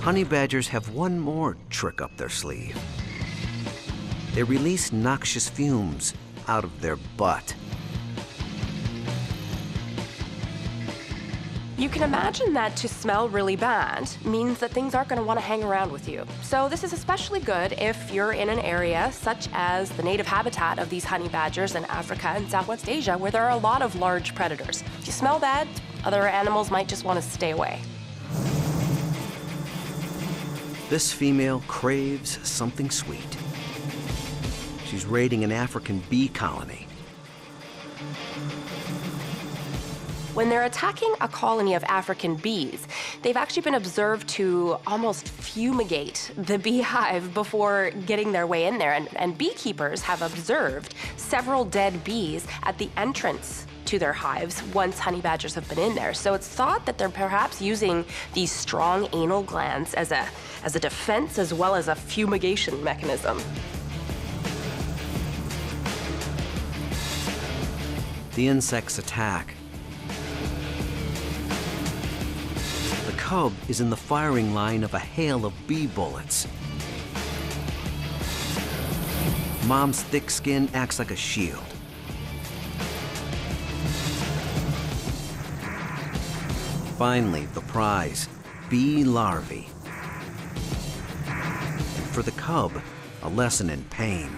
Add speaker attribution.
Speaker 1: honey badgers have one more trick up their sleeve. They release noxious fumes out of their butt.
Speaker 2: You can imagine that to smell really bad means that things aren't going to want to hang around with you. So this is especially good if you're in an area such as the native habitat of these honey badgers in Africa and Southwest Asia, where there are a lot of large predators. If you smell bad, other animals might just want to stay away.
Speaker 1: This female craves something sweet. She's raiding an African bee colony.
Speaker 2: When they're attacking a colony of African bees, they've actually been observed to almost fumigate the beehive before getting their way in there. And beekeepers have observed several dead bees at the entrance to their hives once honey badgers have been in there. So it's thought that they're perhaps using these strong anal glands as a defense as well as a fumigation mechanism.
Speaker 1: The insects attack. The cub is in the firing line of a hail of bee bullets. Mom's thick skin acts like a shield. Finally, the prize, bee larvae. And for the cub, a lesson in pain.